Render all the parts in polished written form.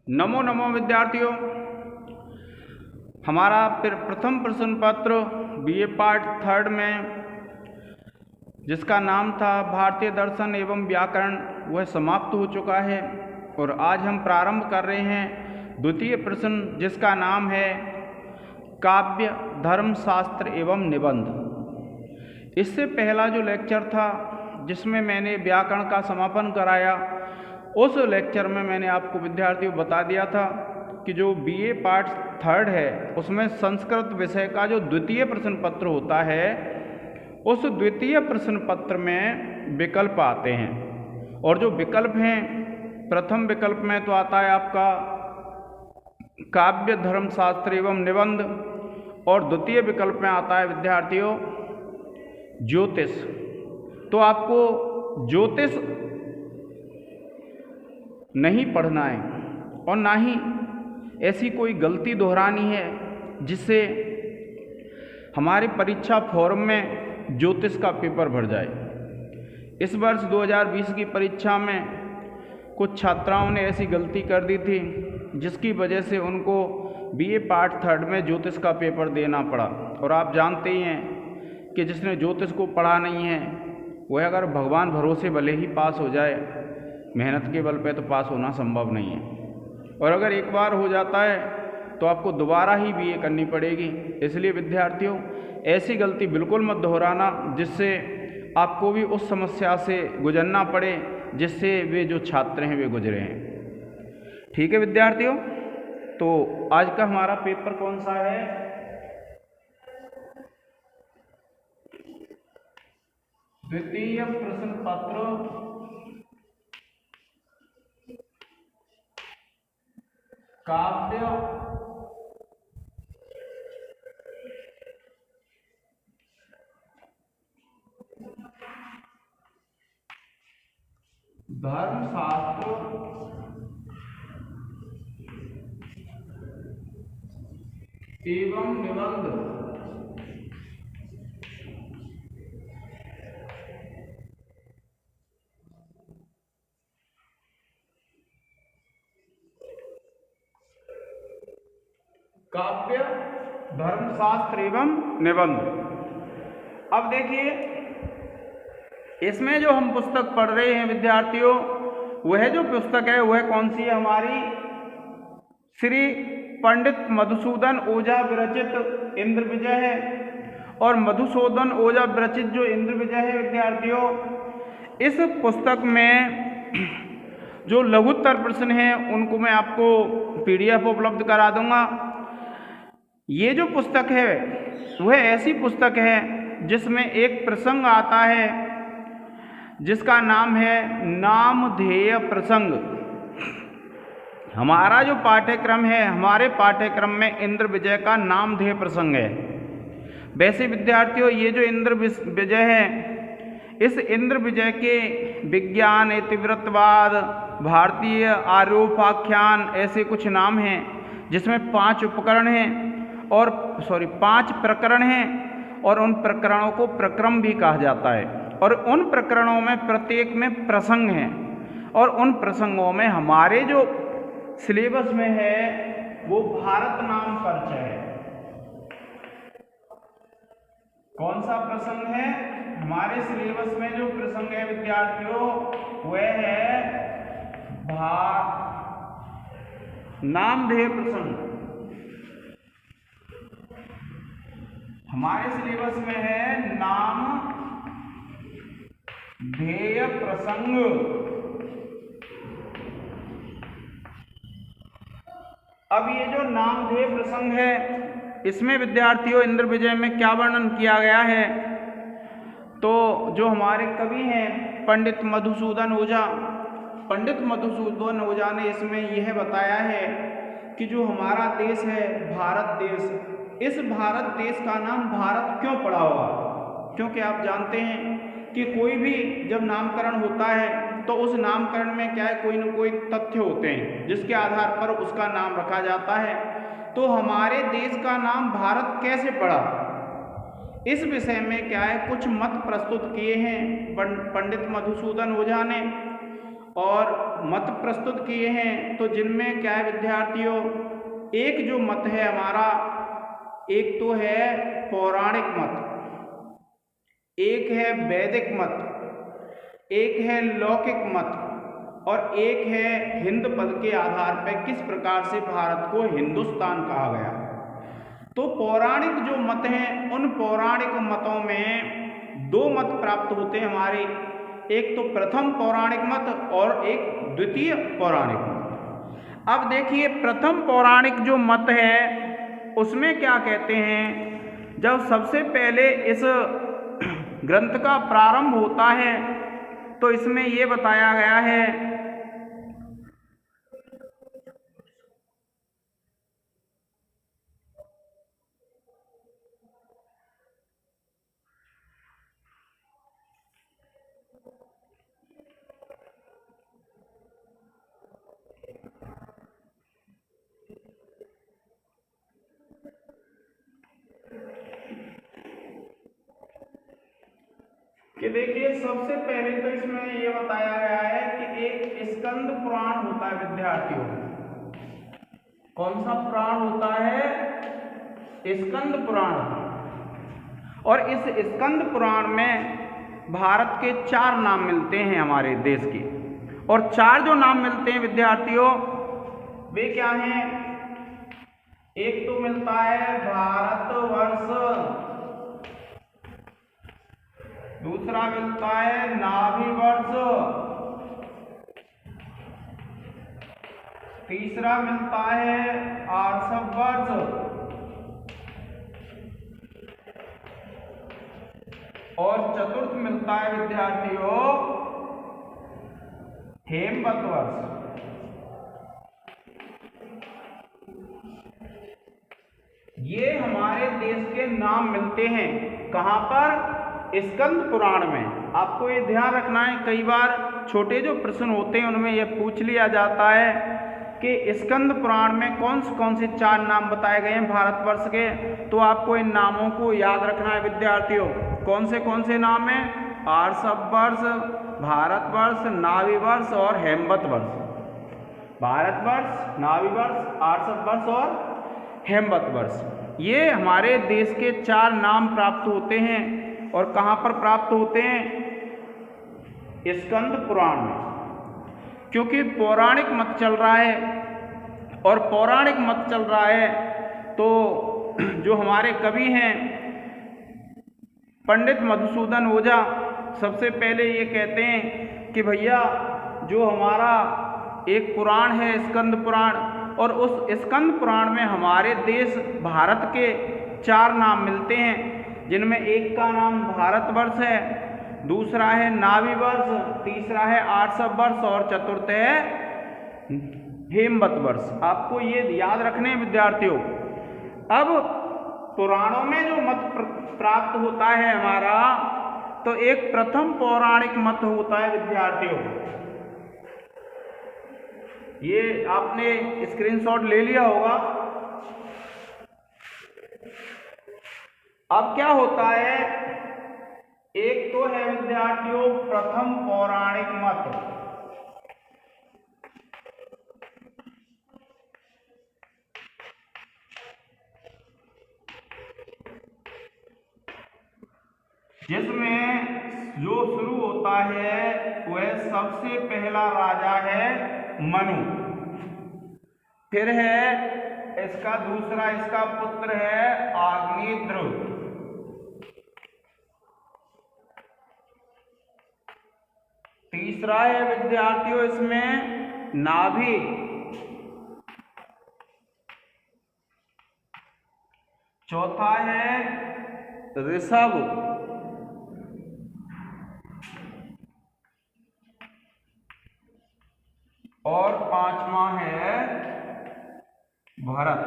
नमो नमो विद्यार्थियों। हमारा प्रथम प्रश्न पत्र बीए पार्ट थर्ड में जिसका नाम था भारतीय दर्शन एवं व्याकरण वह समाप्त हो चुका है और आज हम प्रारंभ कर रहे हैं द्वितीय प्रश्न जिसका नाम है काव्य धर्मशास्त्र एवं निबंध। इससे पहला जो लेक्चर था जिसमें मैंने व्याकरण का समापन कराया, उस लेक्चर में मैंने आपको विद्यार्थियों बता दिया था कि जो बीए पार्ट थर्ड है उसमें संस्कृत विषय का जो द्वितीय प्रश्न पत्र होता है उस द्वितीय प्रश्न पत्र में विकल्प आते हैं और जो विकल्प हैं प्रथम विकल्प में तो आता है आपका काव्य धर्मशास्त्र एवं निबंध और द्वितीय विकल्प में आता है विद्यार्थियों ज्योतिष। तो आपको ज्योतिष नहीं पढ़ना है और ना ही ऐसी कोई गलती दोहरानी है जिससे हमारे परीक्षा फॉर्म में ज्योतिष का पेपर भर जाए। इस वर्ष 2020 की परीक्षा में कुछ छात्राओं ने ऐसी गलती कर दी थी जिसकी वजह से उनको बीए पार्ट थर्ड में ज्योतिष का पेपर देना पड़ा। और आप जानते ही हैं कि जिसने ज्योतिष को पढ़ा नहीं है वह अगर भगवान भरोसे भले ही पास हो जाए, मेहनत के बल पे तो पास होना संभव नहीं है। और अगर एक बार हो जाता है तो आपको दोबारा ही बीए करनी पड़ेगी। इसलिए विद्यार्थियों ऐसी गलती बिल्कुल मत दोहराना जिससे आपको भी उस समस्या से गुजरना पड़े जिससे वे जो छात्र हैं वे गुजरे हैं। ठीक है विद्यार्थियों, तो आज का हमारा पेपर कौन सा है? द्वितीय प्रश्न पत्र काव्य धर्मशास्त्र एवं निबंध। काव्य धर्मशास्त्र एवं निबंध। अब देखिए इसमें जो हम पुस्तक पढ़ रहे हैं विद्यार्थियों, वह जो पुस्तक है वह कौन सी है? हमारी श्री पंडित मधुसूदन ओझा विरचित इंद्र विजय है। और मधुसूदन ओझा विरचित जो इंद्र विजय है विद्यार्थियों, इस पुस्तक में जो लघुत्तर प्रश्न हैं उनको मैं आपको पीडीएफ उपलब्ध करा दूंगा। ये जो पुस्तक है वह ऐसी पुस्तक है जिसमें एक प्रसंग आता है जिसका नाम है नामधेय प्रसंग। हमारा जो पाठ्यक्रम है, हमारे पाठ्यक्रम में इंद्र विजय का नामधेय प्रसंग है। वैसे विद्यार्थियों ये जो इंद्र विजय है, इस इंद्र विजय के विज्ञान, इतिवृत्तवाद, भारतीय आर्योपाख्यान ऐसे कुछ नाम हैं जिसमें 5 उपकरण हैं और 5 प्रकरण हैं और उन प्रकरणों को प्रक्रम भी कहा जाता है। और उन प्रकरणों में प्रत्येक में प्रसंग हैं और उन प्रसंगों में हमारे जो सिलेबस में है वो भारत नाम परिचय है। कौन सा प्रसंग है? हमारे सिलेबस में जो प्रसंग है विद्यार्थियों वह है नामधेय प्रसंग। हमारे सिलेबस में है नाम ध्येय प्रसंग। अब ये जो नामधेय प्रसंग है इसमें विद्यार्थियों इंद्र विजय में क्या वर्णन किया गया है? तो जो हमारे कवि हैं पंडित मधुसूदन ओझा, पंडित मधुसूदन ओझा ने इसमें यह बताया है कि जो हमारा देश है भारत देश, इस भारत देश का नाम भारत क्यों पड़ा होगा? क्योंकि आप जानते हैं कि कोई भी जब नामकरण होता है तो उस नामकरण में क्या है, कोई न कोई तथ्य होते हैं जिसके आधार पर उसका नाम रखा जाता है। तो हमारे देश का नाम भारत कैसे पड़ा, इस विषय में क्या है कुछ मत प्रस्तुत किए हैं पंडित मधुसूदन ओझा ने। और मत प्रस्तुत किए हैं। तो जिनमें क्या है विद्यार्थियों, एक जो मत है हमारा, एक तो है पौराणिक मत, एक है वैदिक मत, एक है लौकिक मत और एक है हिंद पद के आधार पर किस प्रकार से भारत को हिंदुस्तान कहा गया। तो पौराणिक जो मत हैं, उन पौराणिक मतों में दो मत प्राप्त होते हैं हमारे, एक तो प्रथम पौराणिक मत और एक द्वितीय पौराणिक मत। अब देखिए प्रथम पौराणिक जो मत है उसमें क्या कहते हैं, जब सबसे पहले इस ग्रंथ का प्रारंभ होता है तो इसमें ये बताया गया है कि देखिए सबसे पहले तो इसमें ये बताया गया है कि एक स्कंद पुराण होता है विद्यार्थियों। कौन सा पुराण होता है? स्कंद पुराण। और इस स्कंद पुराण में भारत के 4 नाम मिलते हैं हमारे देश के, और 4 जो नाम मिलते हैं विद्यार्थियों वे क्या हैं? एक तो मिलता है भारतवर्ष, दूसरा मिलता है नाभिवर्ष, तीसरा मिलता है आर्षवर्ष, और चतुर्थ मिलता है विद्यार्थियों हेमवत वर्ष। ये हमारे देश के नाम मिलते हैं कहां पर? स्कंद पुराण में। आपको ये ध्यान रखना है, कई बार छोटे जो प्रश्न होते हैं उनमें यह पूछ लिया जाता है कि स्कंद पुराण में कौन से 4 नाम बताए गए हैं भारतवर्ष के। तो आपको इन नामों को याद रखना है विद्यार्थियों। कौन से नाम हैं? आर्षवर्ष, भारतवर्ष, नाभिवर्ष और हेमवत वर्ष। भारतवर्ष, नाभिवर्ष, आर्षवर्ष और हेमवत वर्ष, ये हमारे देश के 4 नाम प्राप्त होते हैं। और कहाँ पर प्राप्त होते हैं? स्कंद पुराण में। क्योंकि पौराणिक मत चल रहा है और पौराणिक मत चल रहा है तो जो हमारे कवि हैं पंडित मधुसूदन ओझा सबसे पहले ये कहते हैं कि भैया जो हमारा एक पुराण है स्कंद पुराण, और उस स्कंद पुराण में हमारे देश भारत के 4 नाम मिलते हैं, जिनमें एक का नाम भारतवर्ष है, दूसरा है नाभिवर्ष, तीसरा है आर्षवर्ष और चतुर्थ है हेमवत वर्ष। आपको ये याद रखने हैं विद्यार्थियों। अब पुराणों में जो मत प्राप्त होता है हमारा, तो एक प्रथम पौराणिक मत होता है विद्यार्थियों। ये आपने स्क्रीनशॉट ले लिया होगा। अब क्या होता है, एक तो है विद्यार्थियों प्रथम पौराणिक मत, जिसमें जो शुरू होता है वह सबसे पहला राजा है मनु, फिर है इसका दूसरा, इसका पुत्र है अग्निद्र, तीसरा है विद्यार्थियों इसमें नाभि, चौथा है ऋषभ, और 5वां है भरत।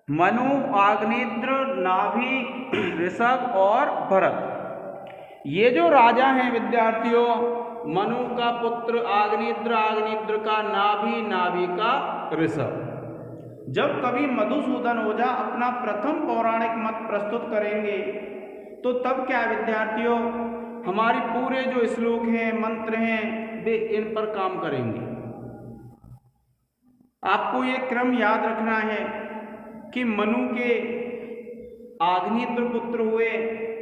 मनु, अग्निद्र, नाभि, ऋषभ और भरत, ये जो राजा हैं विद्यार्थियों, मनु का पुत्र अग्निद्र, अग्निद्र का नाभि, नाभि का ऋषभ। जब कवि मधुसूदन ओझा अपना प्रथम पौराणिक मत प्रस्तुत करेंगे तो तब क्या विद्यार्थियों, हमारी पूरे जो श्लोक हैं, मंत्र हैं, वे इन पर काम करेंगे। आपको ये क्रम याद रखना है कि मनु के आग्नेत्र पुत्र हुए,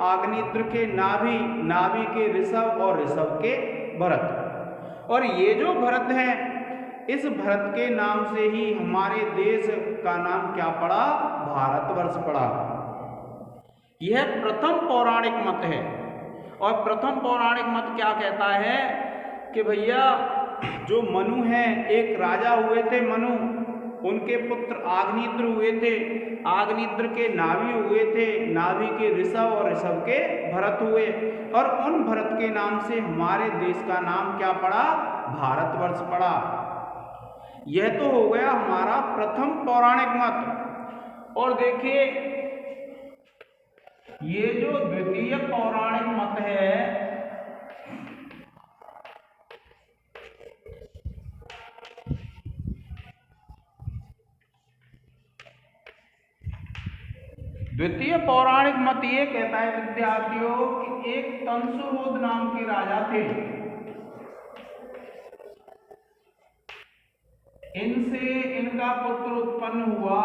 आग्नेत्र के नाभि, नाभि के ऋषभ और ऋषभ के भरत। और ये जो भरत है, इस भरत के नाम से ही हमारे देश का नाम क्या पड़ा? भारतवर्ष पड़ा। यह प्रथम पौराणिक मत है। और प्रथम पौराणिक मत क्या कहता है कि भैया जो मनु हैं, एक राजा हुए थे मनु, उनके पुत्र आग्नेत्र हुए थे, आग्नेत्र के नाभि हुए थे, नाभि के ऋषभ और ऋषभ के भरत हुए, और उन भरत के नाम से हमारे देश का नाम क्या पड़ा? भारतवर्ष पड़ा। यह तो हो गया हमारा प्रथम पौराणिक मत। और देखिए ये जो द्वितीय पौराणिक मत है, द्वितीय पौराणिक मत ये कहता है विद्यार्थियों कि एक तंसुरोध नाम के राजा थे, इनसे इनका पुत्र उत्पन्न हुआ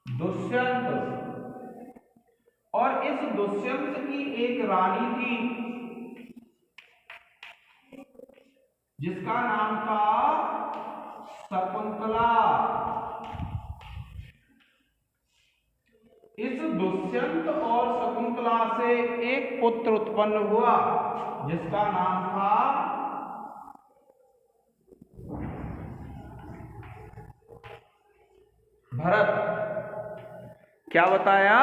दुष्यंत। और इस दुष्यंत की एक रानी थी जिसका नाम था शकुंतला। इस दुष्यंत और शकुंतला से एक पुत्र उत्पन्न हुआ जिसका नाम था भरत। क्या बताया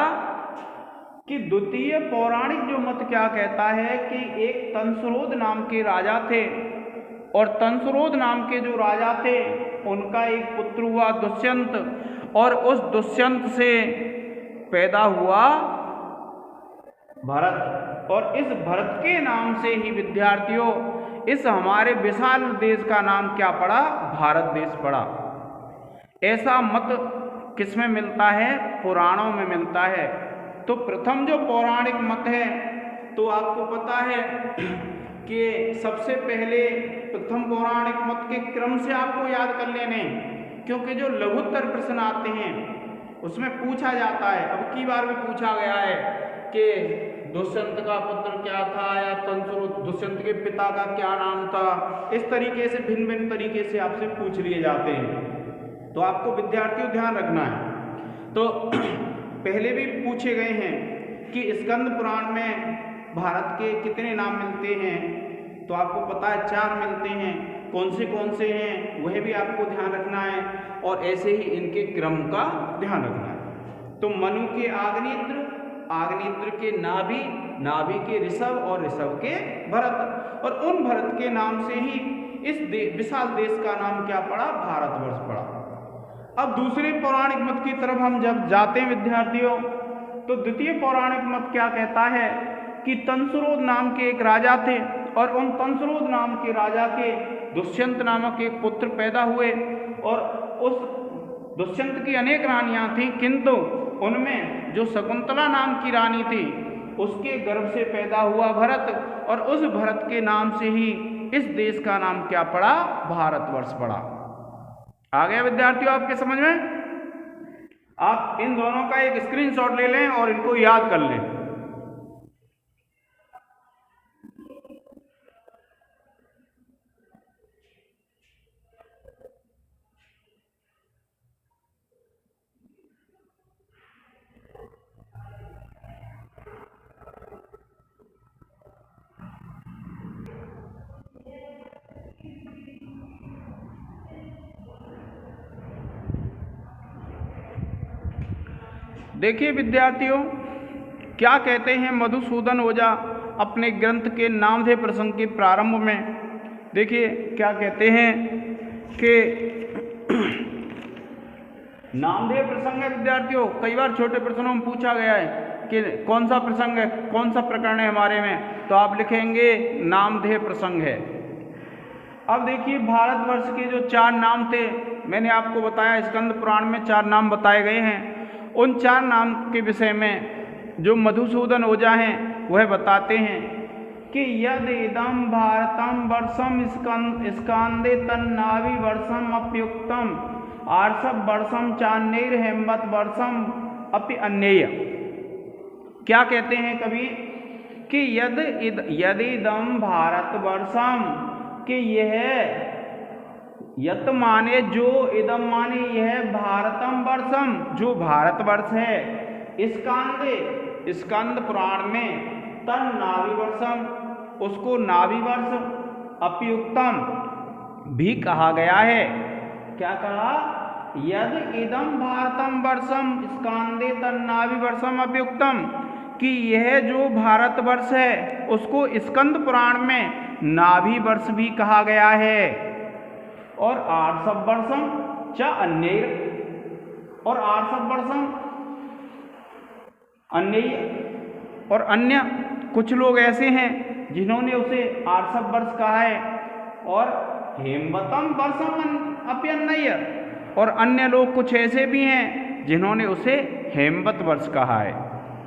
कि द्वितीय पौराणिक जो मत क्या कहता है कि एक तंसुरोध नाम के राजा थे, और तंसुरोध नाम के जो राजा थे उनका एक पुत्र हुआ दुष्यंत, और उस दुष्यंत से पैदा हुआ भरत। और इस भरत के नाम से ही विद्यार्थियों इस हमारे विशाल देश का नाम क्या पड़ा? भारत देश पड़ा। ऐसा मत किसमें मिलता है? पुराणों में मिलता है। तो प्रथम जो पौराणिक मत है, तो आपको पता है कि सबसे पहले प्रथम पौराणिक मत के क्रम से आपको याद कर लेने, क्योंकि जो लघुत्तर प्रश्न आते हैं उसमें पूछा जाता है। अब की बार भी पूछा गया है कि दुष्यंत का पुत्र क्या था, या तंसुरोध दुष्यंत के पिता का क्या नाम था। इस तरीके से भिन्न भिन्न तरीके से आपसे पूछ लिए जाते हैं, तो आपको विद्यार्थियों ध्यान रखना है। तो पहले भी पूछे गए हैं कि स्कंद पुराण में भारत के कितने नाम मिलते हैं, तो आपको पता है 4 मिलते हैं। कौन से हैं वह भी आपको ध्यान रखना है, और ऐसे ही इनके क्रम का ध्यान रखना है। तो मनु के आग्नेत्र, आग्नेत्र के नाभि, नाभि के ऋषभ और ऋषभ के भरत, और उन भरत के नाम से ही इस विशाल देश का नाम क्या पड़ा? भारतवर्ष पड़ा। अब दूसरे पौराणिक मत की तरफ हम जब जाते हैं विद्यार्थियों, तो द्वितीय पौराणिक मत क्या कहता है कि तंसुरोध नाम के एक राजा थे, और उन तंसुरोध नाम के राजा के दुष्यंत नामक एक पुत्र पैदा हुए, और उस दुष्यंत की अनेक रानियां थीं, किंतु उनमें जो शकुंतला नाम की रानी थी उसके गर्भ से पैदा हुआ भरत, और उस भरत के नाम से ही इस देश का नाम क्या पड़ा? भारतवर्ष पड़ा। आ गया विद्यार्थियों आपके समझ में? आप इन दोनों का एक स्क्रीनशॉट ले लें और इनको याद कर लें। देखिए विद्यार्थियों, क्या कहते हैं मधुसूदन ओझा अपने ग्रंथ के नामधेय प्रसंग के प्रारंभ में। देखिए क्या कहते हैं कि नामधेय प्रसंग है विद्यार्थियों, कई बार छोटे प्रश्नों में पूछा गया है कि कौन सा प्रसंग है, कौन सा प्रकरण है हमारे में, तो आप लिखेंगे नामधेय प्रसंग है। अब देखिए भारतवर्ष के जो 4 नाम थे, मैंने आपको बताया स्कंद पुराण में 4 नाम बताए गए हैं। उन 4 नाम के विषय में जो मधुसूदन ओझा हैं वह बताते हैं कि यद इदम भारतम वर्षम स्कांदे तन्नाभि वर्षम अप्युक्तम आर्षभ वर्षम चान्नेर हेमवत वर्षम अपि अन्येय। क्या कहते हैं कवि कि यदिदम भारतवर्षम, कि यह यत माने जो, इदम माने यह, भारतम वर्षम जो भारतवर्ष है, स्कंद पुराण में, तन नाभि वर्षम उसको नाभि वर्ष, अप्युक्तम भी कहा गया है। क्या कहा? यद इदम भारतम वर्षम स्कांदे तन नाभि वर्षम अप्युक्तम, कि यह जो भारतवर्ष है उसको स्कंद पुराण में नाभि वर्ष भी कहा गया है। और आर्षभ वर्षम च अन्येय, और आर्षभ वर्षम अन्येय, और अन्य कुछ लोग ऐसे हैं जिन्होंने उसे आर्षभ वर्ष कहा है, और हेमवतम वर्षम अप्यन्येय, और अन्य लोग कुछ ऐसे भी हैं जिन्होंने उसे हेमवत वर्ष कहा है।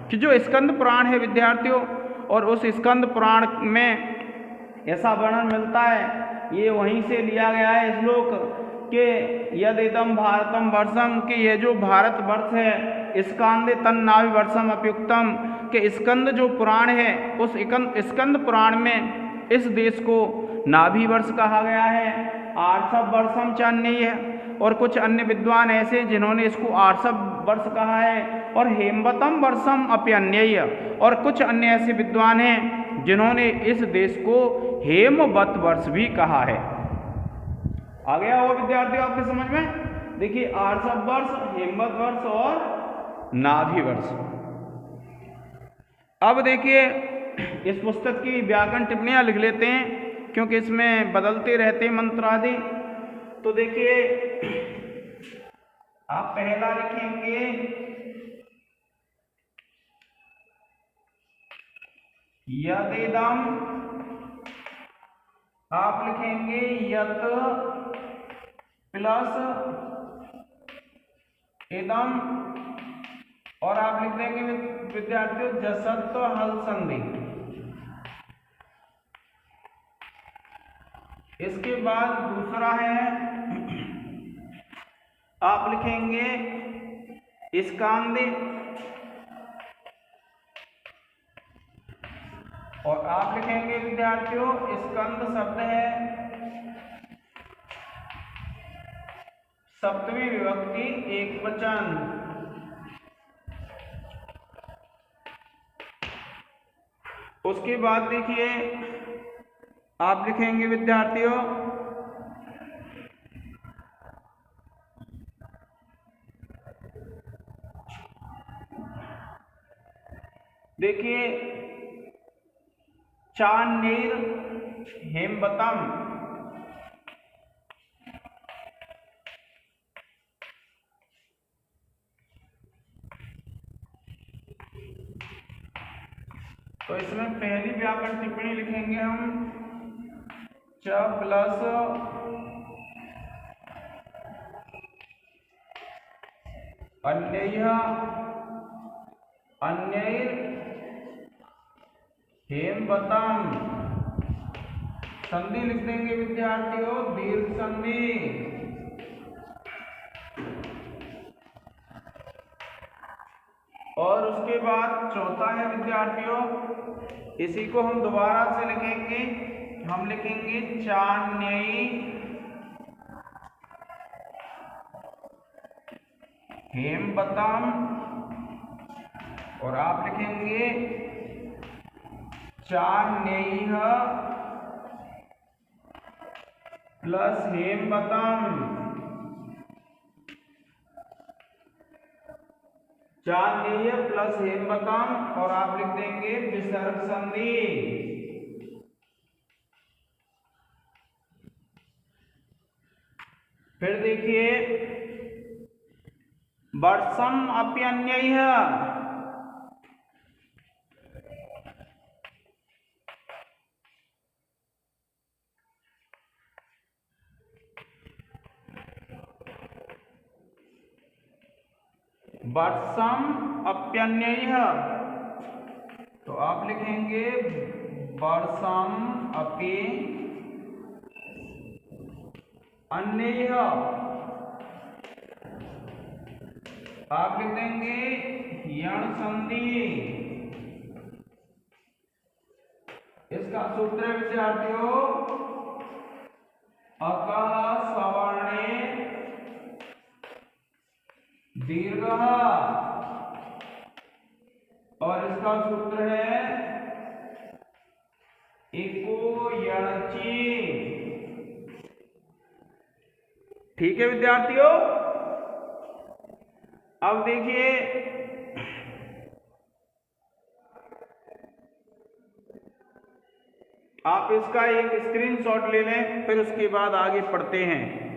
कि जो स्कंद पुराण है विद्यार्थियों, और उस स्कंद पुराण में ऐसा वर्णन मिलता है, ये वहीं से लिया गया है श्लोक कि यद इदम भारतम वर्षम, कि यह जो भारत वर्ष है, स्कांदे तन्नाभि वर्षम अप्युक्तम, कि स्कंद जो पुराण है उस स्कंद पुराण में इस देश को नाभि वर्ष कहा गया है। आर्षभ वर्षम चान्नेय, और कुछ अन्य विद्वान ऐसे जिन्होंने इसको आर्षभ वर्ष कहा है, और हेमवतम वर्षम अप्यन्येय, और कुछ अन्य ऐसे विद्वान हैं जिन्होंने इस देश को हेमवत वर्ष भी कहा है। आ गया वो विद्यार्थियों आपके समझ में? देखिए, आर्षभ वर्ष, हेमवत वर्ष और नाभि वर्ष। अब देखिए, इस पुस्तक की व्याकरण टिप्पणियां लिख लेते हैं क्योंकि इसमें बदलते रहते हैं मंत्र आदि। तो देखिए, आप पहला लिखेंगे यदिदम, आप लिखेंगे यत प्लस इदम, और आप लिख देंगे विद्यार्थियों जसत्व हल संधि। इसके बाद दूसरा है, आप लिखेंगे स्कांदे, और आप लिखेंगे विद्यार्थियों स्कंद शब्द है सप्तमी विभक्ति एकवचन। उसके बाद देखिए, आप लिखेंगे विद्यार्थियों देखिए चान्नेर हेमवतम, तो इसमें पहली व्याकरण टिप्पणी लिखेंगे हम च प्लस अन्यैः अन्यैर हेमवतम, संधि लिख देंगे विद्यार्थियों दीर्घ संधि। और उसके बाद चौथा है विद्यार्थियों, इसी को हम दोबारा से लिखेंगे, हम लिखेंगे चान्नेयी हेमवतम, और आप लिखेंगे चान्नेयः प्लस हेमवतम, चान्नेय प्लस हेमवतम, और आप लिख देंगे विसर्ग संधि। फिर देखिए वर्षम अप्यन्यैः, वर्षम अप्यन्यैः, आप लिखेंगे वर्षम अपि अन्येह, आप लिख देंगे यण संधि। इसका सूत्र है विद्यार्थियों अकः सवर्णे दीर्घः, और इसका सूत्र है इको यणचि। ठीक है विद्यार्थियों, अब देखिए आप इसका एक स्क्रीनशॉट ले लें, फिर उसके बाद आगे पढ़ते हैं।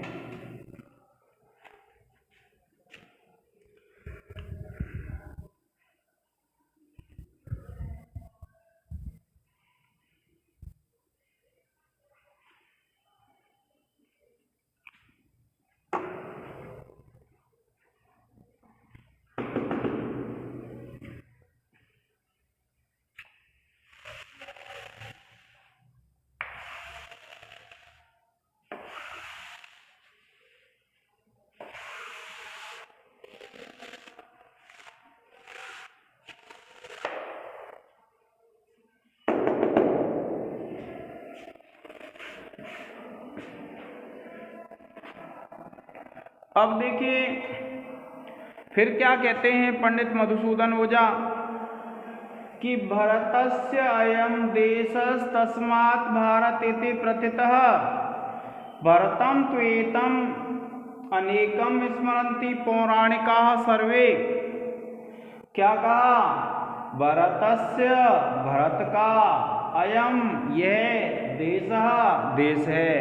अब देखिए फिर क्या कहते हैं पंडित मधुसूदन ओझा कि भरतस्य अयं देशस् तस्मात् भारत इति प्रथितः भरतं त्वेतम् अनेकं स्मरन्ति पौराणिकाः सर्वे। क्या कहा? भरतस्य, भरत का, अयम यह, देश है।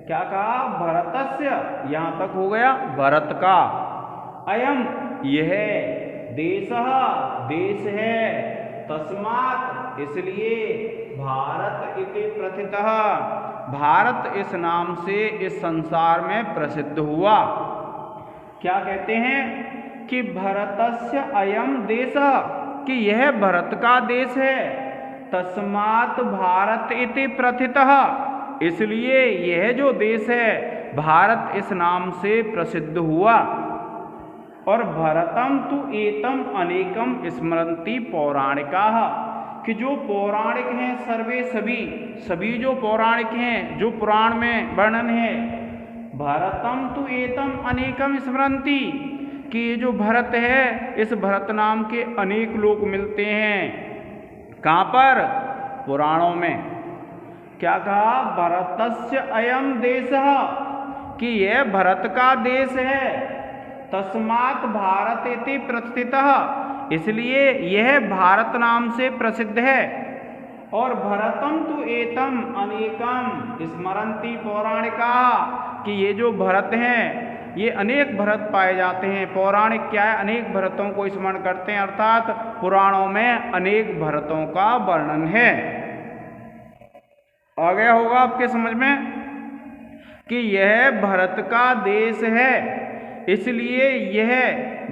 क्या कहा? भरतस्य, यहां तक हो गया भरत का, अयम यह, देश है, तस्मात् इसलिए, भारत इति प्रथितः भारत इस नाम से इस संसार में प्रसिद्ध हुआ। क्या कहते हैं कि भरतस्य अयम देशः, कि यह भरत का देश है, तस्मात् भारत इति प्रथितः इसलिए यह जो देश है भारत इस नाम से प्रसिद्ध हुआ। और भरतम तु एतम अनेकम स्मरन्ति पौराणिकाः, कि जो पौराणिक हैं सर्वे सभी जो पौराणिक हैं, जो पुराण में वर्णन है, भरतम तु एतम अनेकम स्मरन्ति, कि ये जो भरत है इस भरत नाम के अनेक लोग मिलते हैं। कहाँ पर? पुराणों में। क्या कहा? भरतस्य अयम देशः, कि यह भरत का देश है, तस्मात् भारत इति प्रथितः इसलिए यह भारत नाम से प्रसिद्ध है। और भरतम तु एतम अनेकम स्मरन्ति पौराणिका, कि ये जो भरत हैं ये अनेक भरत पाए जाते हैं। पौराणिक क्या है? अनेक भरतों को स्मरण करते हैं, अर्थात पुराणों में अनेक भरतों का वर्णन है। आ गया होगा आपके समझ में कि यह भरत का देश है, इसलिए यह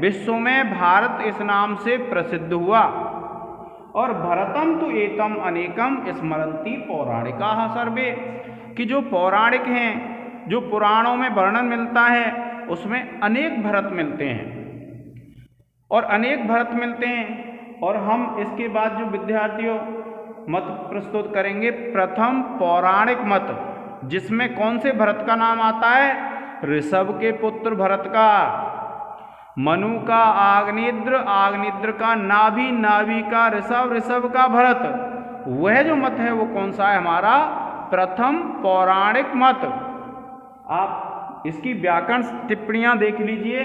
विश्व में भारत इस नाम से प्रसिद्ध हुआ। और भरतम तो एतम अनेकम स्मरन्ति पौराणिकाः सर्वे, कि जो पौराणिक हैं, जो पुराणों में वर्णन मिलता है उसमें अनेक भरत मिलते हैं और अनेक भरत मिलते हैं। और हम इसके बाद जो विद्यार्थियों मत प्रस्तुत करेंगे, प्रथम पौराणिक मत, जिसमें कौन से भरत का नाम आता है? ऋषभ के पुत्र भरत का, मनु का आग्निद्र का नाभि, नाभि का ऋषभ, ऋषभ का भरत। वह जो मत है वो कौन सा है? हमारा प्रथम पौराणिक मत। आप इसकी व्याकरण टिप्पणियां देख लीजिए।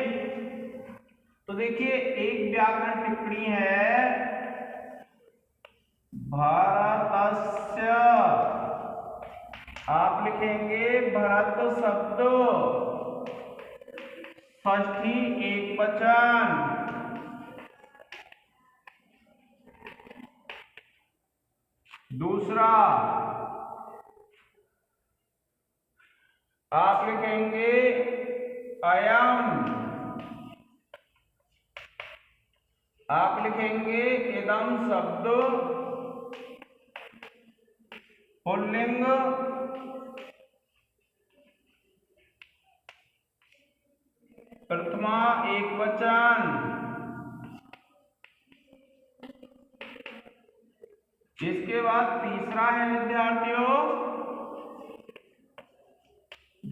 तो देखिए एक व्याकरण टिप्पणी है, भरतस्य, आप लिखेंगे भरत शब्द षष्ठी एकवचन। दूसरा आप लिखेंगे अयम, आप लिखेंगे इदम शब्द पुल्लिंग प्रथमा एकवचन। इसके बाद तीसरा है विद्यार्थियों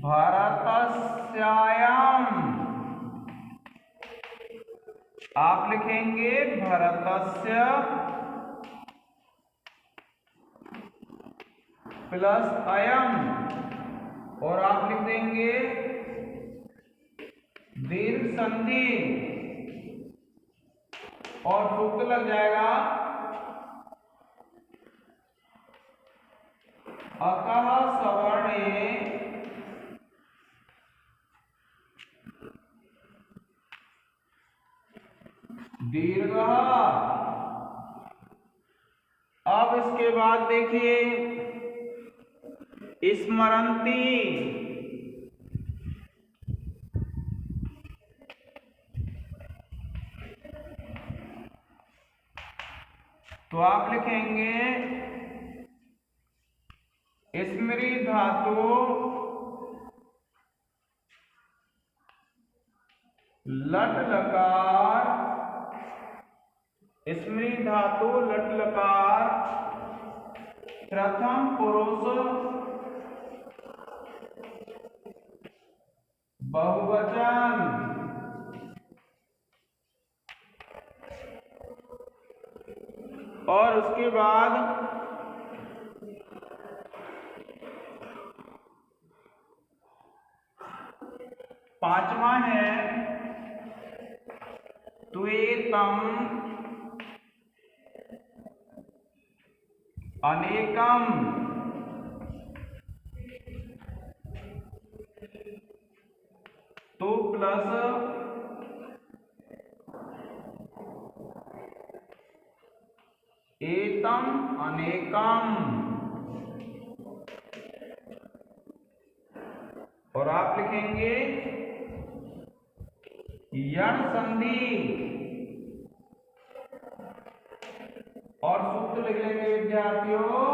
भरतस्यायम। आप लिखेंगे भरतस्य प्लस अयम और आप लिख देंगे दीर्घ संधि और सूत्र लग जाएगा अतः सवर्णे दीर्घ। अब इसके बाद देखिए स्मरन्ति। तो आप लिखेंगे स्मृति धातु लट लकार, स्मृति धातु लट लकार प्रथम पुरुष बहुवचन। और उसके बाद पांचवा है त्वेतम अनेकम। तो प्लस एतम अनेकम और आप लिखेंगे यण संधि और सूत्र लिख लेंगे विद्यार्थियों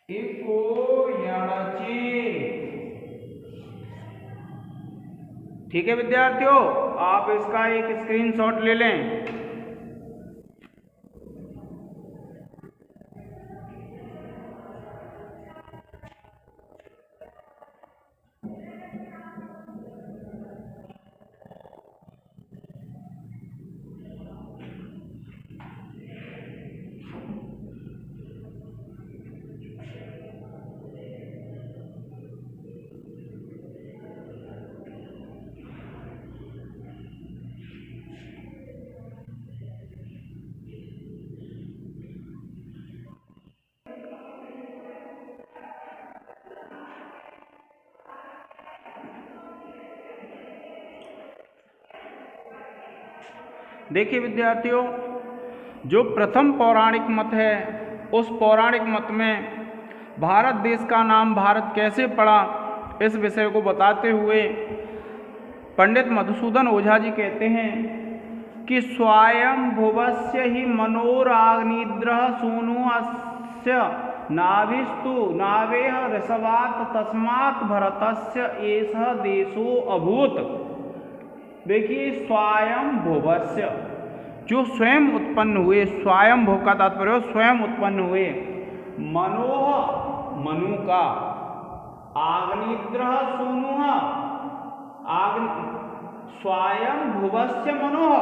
इको यणचि। ठीक है विद्यार्थियों, आप इसका एक स्क्रीनशॉट ले लें। देखिए विद्यार्थियों, जो प्रथम पौराणिक मत है उस पौराणिक मत में भारत देश का नाम भारत कैसे पड़ा इस विषय को बताते हुए पंडित मधुसूदन ओझा जी कहते हैं कि स्वयं भुवस्य ही मनोराग्निद्रः सूनुअस्य नाभिस्तु नावेह ऋषवात तस्मात् भरतस्य एषः देशो अभूत। देखिए स्वयं भुवस्य जो स्वयं उत्पन्न हुए, स्वयं भुव का तात्पर्य स्वयं उत्पन्न हुए, मनोह मनु का, आग्निद्रः सूनुः स्वयं भुवस्य मनोह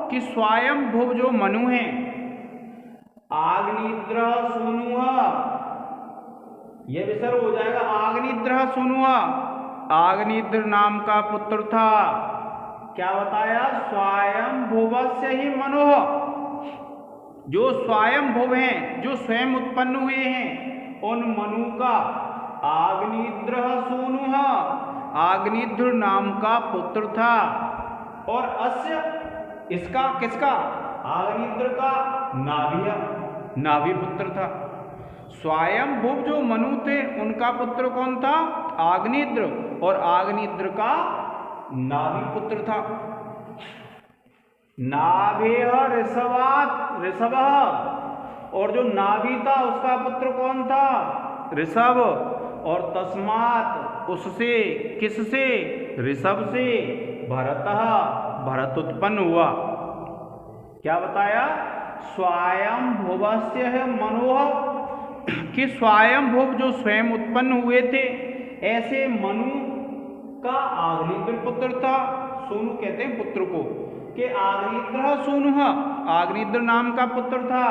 कि स्वयं भुव जो मनु है, आग्निद्रः सूनुः यह विसर्ग हो जाएगा आग्निद्रः सूनुः, आग्निद्र नाम का पुत्र था। क्या बताया? स्वयं भुवस्य ही मनोह जो स्वयं भुव हैं, जो स्वयं उत्पन्न हुए हैं, उन मनु का आग्निद्रः सूनुः आग्निद्र नाम का पुत्र था। और अस्य इसका किसका? आग्निद्र का नाभि पुत्र था। स्वयं भुव जो मनु थे उनका पुत्र कौन था? आग्निद्र, और आग्निद्र का नाभि पुत्र था। नाभेह ऋषवात ऋषभ और जो नाभि था उसका पुत्र कौन था? ऋषभ। और तस्मात् उससे, किससे? ऋषभ से भरतः, भरत उत्पन्न हुआ। क्या बताया? स्वयंभुवस्य है मनोह, कि स्वयंभुव जो स्वयं उत्पन्न हुए थे, ऐसे मनु का आग्नेत्र पुत्र था। सोनु कहते हैं पुत्र को, कि आग्नेत्र सोनु, आग्नेत्र नाम का पुत्र था।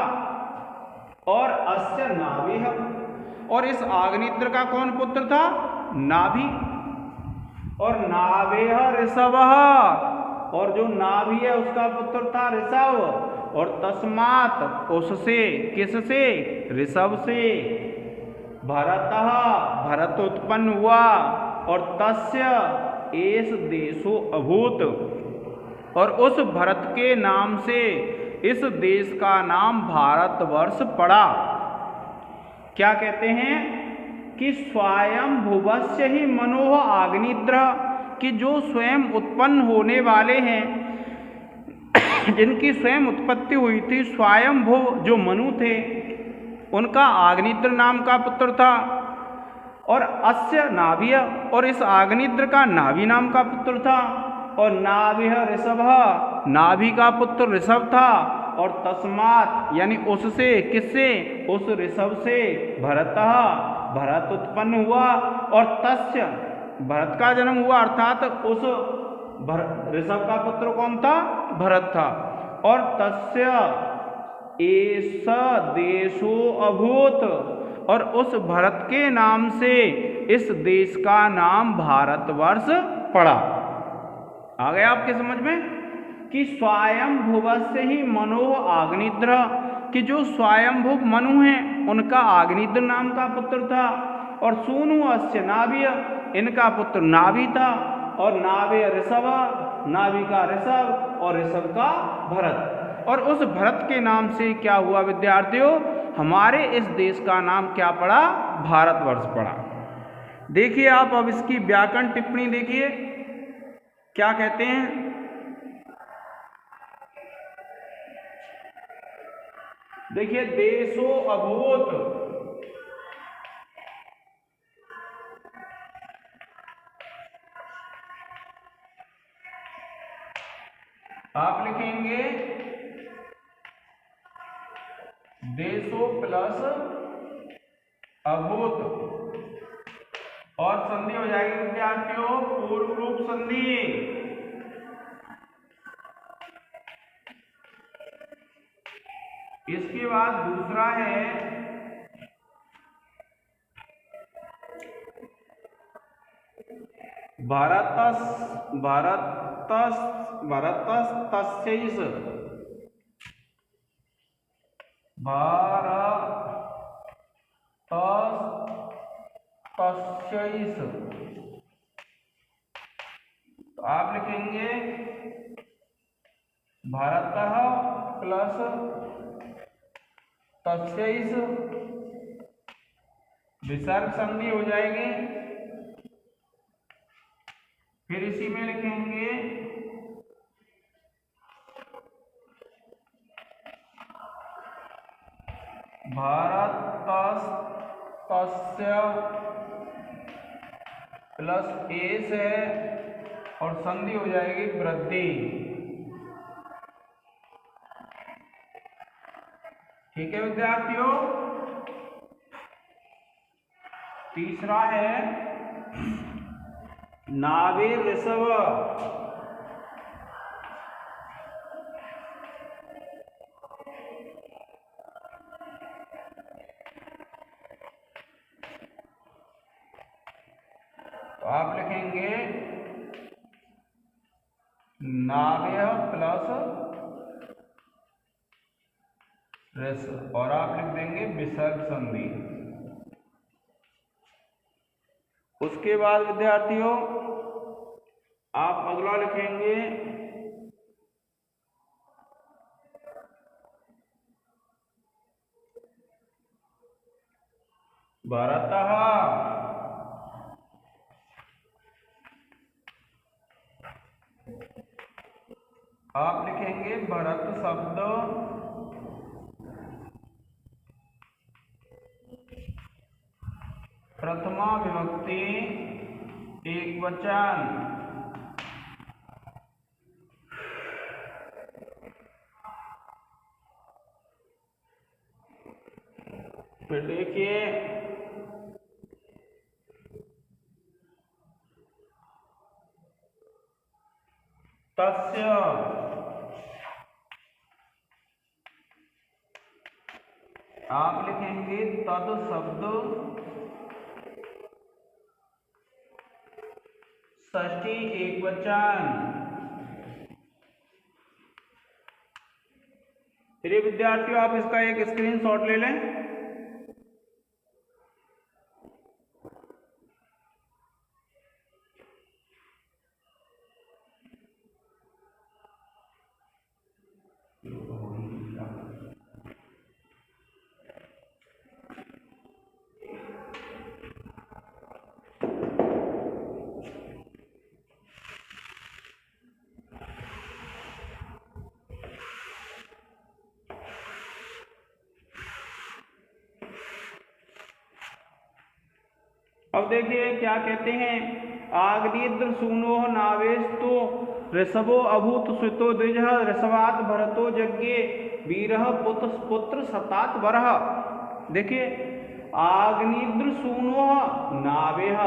और अस्य नाभि, और इस आग्नेत्र का कौन पुत्र था? नाभि। और नाभेह ऋषभ, और जो नाभि है उसका पुत्र था ऋषभ। और तस्मात् उससे, किससे? ऋषभ से भरतः, भरत उत्पन्न हुआ। और तस्य एष देशो अभूत, और उस भरत के नाम से इस देश का नाम भारतवर्ष पड़ा। क्या कहते हैं? कि स्वयंभुवस्य ही मनोह आग्नेत्र, कि जो स्वयं उत्पन्न होने वाले हैं, जिनकी स्वयं उत्पत्ति हुई थी, स्वयंभुव जो मनु थे, उनका आग्नेत्र नाम का पुत्र था। और अस्य नाभि, और इस आग्नेत्र का नाभि नाम का पुत्र था। और नाभिः ऋषभ, नाभि का पुत्र ऋषभ था। और तस्मात् यानी उससे, किससे? उस ऋषभ से भरतः, भरत उत्पन्न हुआ। और तस्य, भरत का जन्म हुआ, अर्थात उस ऋषभ का पुत्र कौन था? भरत था। और तस्य एष देशो अभूत, और उस भरत के नाम से इस देश का नाम भारतवर्ष पड़ा। आ गया आपके समझ में? कि स्वयंभुवस्य ही मनोह आग्नेत्र, कि जो स्वयंभुव मनु हैं उनका आग्नेत्र नाम का पुत्र था। और सूनु अस्य नाभि, इनका पुत्र नाभि था। और नाभि ऋषभ, नाभि का ऋषभ, और ऋषभ का भरत। और उस भरत के नाम से क्या हुआ विद्यार्थियों? हमारे इस देश का नाम क्या पड़ा? भारतवर्ष पड़ा। देखिए आप अब इसकी व्याकरण टिप्पणी देखिए, क्या कहते हैं? देखिए, देशो अभूत, आप लिखेंगे देशो प्लस अभूत, और संधि हो जाएगी विद्यार्थियों पूर्व रूप संधि। इसके बाद दूसरा है भारतस, भारतस, भारतस तस्यैष, भारतस तस्यैष। तो आप लिखेंगे भारतः प्लस तस्यैष, विसर्ग संधि हो जाएगी। फिर इसी में लिखेंगे भारतस् तस्य प्लस एस है, और संधि हो जाएगी वृद्धि। ठीक है विद्यार्थियों। तीसरा है नाभि ऋषभ, तो आप लिखेंगे नाभ्य प्लस ऋष, और आप लिख देंगे विसर्ग संधि। उसके बाद विद्यार्थियों आप अगला लिखेंगे भरतः, आप लिखेंगे भरत शब्द प्रथमा विभक्ति एक वचन। फिर देखिए तस्य, आप लिखेंगे तद शब्द षष्ठी एक वचन। फिर विद्यार्थियों आप इसका एक स्क्रीनशॉट ले लें। अब देखिए क्या कहते हैं, आग्निद्र सूनो नावेस्तु ऋषभो अभूत सुतो द्विज ऋषवात भरतो यज्ञे वीरः पुत्र सतात वरः। देखिए आग्निद्र सूनो नावेह,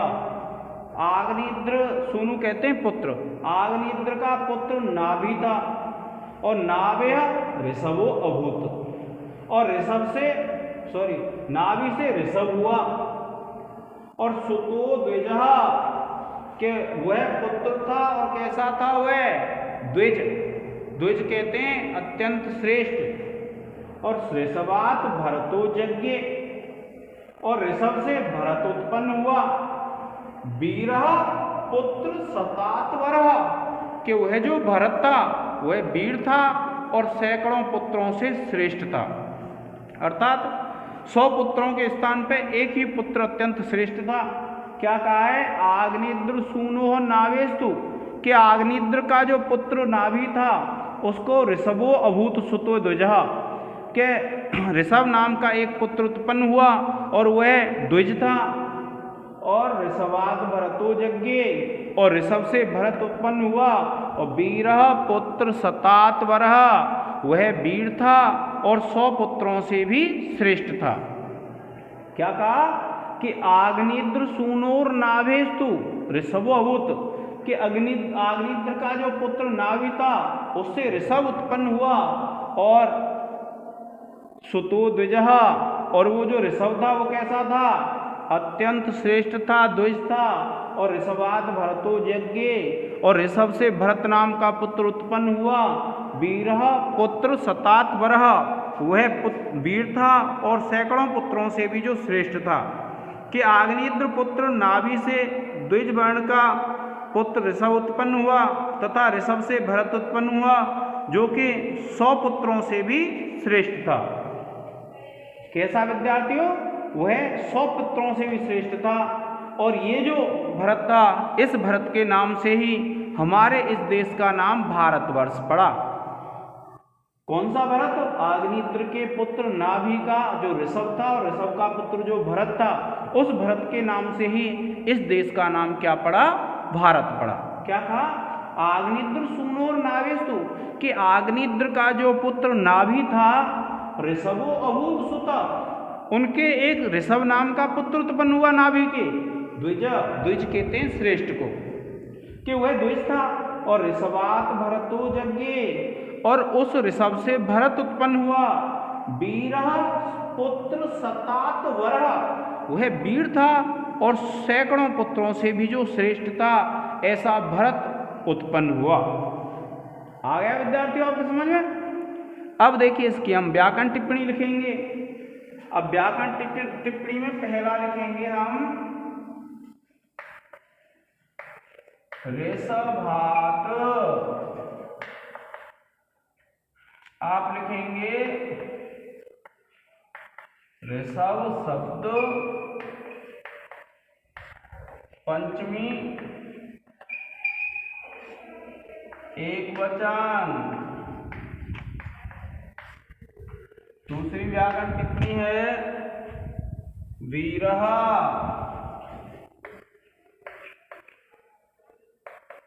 आग्निद्र सूनु कहते हैं पुत्र, आग्निद्र का पुत्र नाभि था और नावेह ऋषभो अभूत, और ऋषभ से नाभि से ऋषभ हुआ, और सुतो द्विजः के वह पुत्र था और कैसा था वह द्विज, द्विज कहते हैं अत्यंत श्रेष्ठ। और ऋषवात भरतो यज्ञ, और ऋषभ से भरत उत्पन्न हुआ, वीरः पुत्र सतात वरः, कि वह जो भरत था वह वीर था और सैकड़ों पुत्रों से श्रेष्ठ था। अर्थात 100 पुत्रों के स्थान पे एक ही पुत्र अत्यंत श्रेष्ठ था। क्या कहा है, आग्निद्र सूनो नावेस्तु, कि आग्निद्र का जो पुत्र नाभि था उसको ऋषभो अभूत सुतो द्विजः, के ऋषभ नाम का एक पुत्र उत्पन्न हुआ और वह द्विज था। और ऋषवात भरतो यज्ञे, और ऋषभ से भरत उत्पन्न हुआ, और वीरः पुत्र सतात वरः, वह वीर था और 100 पुत्रों से भी श्रेष्ठ था। क्या कहा कि आग्निद्र सूनोर नाभेस्तु ऋषभो अभूत, कि आग्निद्र का जो पुत्र नाभि था उससे ऋषभ उत्पन्न हुआ, और सुतो द्विजः, और वो जो ऋषभ था वो कैसा था, अत्यंत श्रेष्ठ था, द्विज था। और ऋषवात भरतो यज्ञे, और ऋषभ से भरत नाम का पुत्र उत्पन्न हुआ, वीरः पुत्र सतात वरः, वह वीर था और सैकड़ों पुत्रों से भी जो श्रेष्ठ था। कि आग्निद्र पुत्र नाभि से द्विज वर्ण का पुत्र ऋषभ उत्पन्न हुआ, तथा ऋषभ से भरत उत्पन्न हुआ जो कि 100 पुत्रों से भी श्रेष्ठ था। कैसा विद्यार्थियों, वह 100 पुत्रों से भी श्रेष्ठ था। और ये जो भरत था, इस भरत के नाम से ही हमारे इस देश का नाम भारतवर्ष पड़ा। कौन सा भरत, आग्निद्र के पुत्र नाभि का जो ऋषभ था और ऋषभ का पुत्र जो भरत था, उस भरत के नाम से ही इस देश का नाम क्या पड़ा, भारत पड़ा। क्या कहा, आग्निद्र सूनोर नावेस्तु, कि आग्निद्र का जो पुत्र नाभि था ऋषभो अभूत सुता, उनके एक ऋषभ नाम का पुत्र उत्पन्न हुआ नाभि के, द्विज, द्विज कहते हैं श्रेष्ठ को, कि वह द्विज था। और ऋषवात भरतो यज्ञे, और उस ऋषभ से भरत उत्पन्न हुआ, वीरः पुत्र सतात वरः, वह वीर था और सैकड़ों पुत्रों से भी जो श्रेष्ठ था, ऐसा भरत उत्पन्न हुआ। आ गया विद्यार्थियों आपको समझ में। अब देखिए इसकी हम व्याकरण टिप्पणी लिखेंगे। अब व्याकरण टिप्पणी में पहला लिखेंगे हम ऋषभात, आप लिखेंगे ऋषभ शब्द पंचमी एक वचन। दूसरी व्याकरण टिप्पणी है वीरः,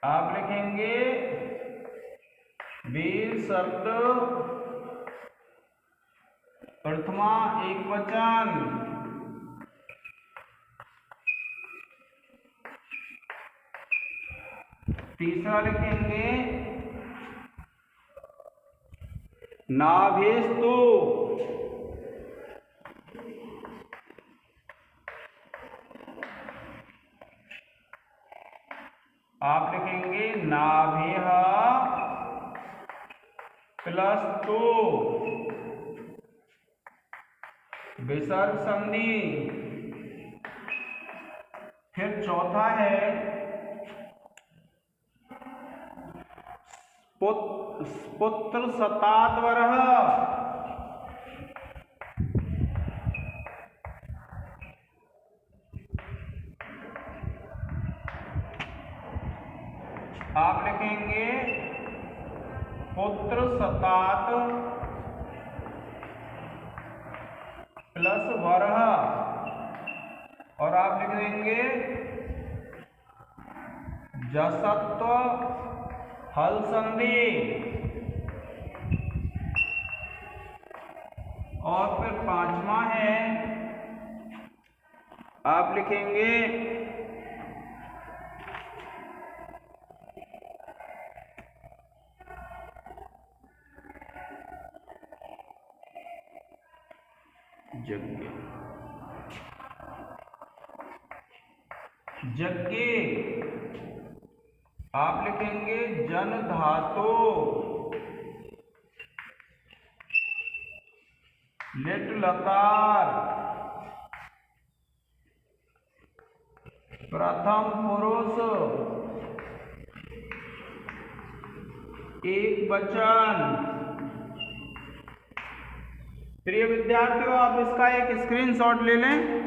आप लिखेंगे वीर शब्द प्रथमा एकवचन, तीसरा लिखेंगे नाभेस्तु, आप लिखेंगे नाभेह प्लस तो विसर्ग संधि। फिर चौथा है पुत्र शताद्वरः, आप लिखेंगे पुत्र शतात प्लस वरः, और आप लिख देंगे जसत्व हल संधि। और फिर पांचवा है, आप लिखेंगे जग्गे, आप लिखेंगे जन धातु लिट लकार, प्रथम पुरुष एक वचन। प्रिय विद्यार्थियों, आप इसका एक स्क्रीनशॉट ले लें।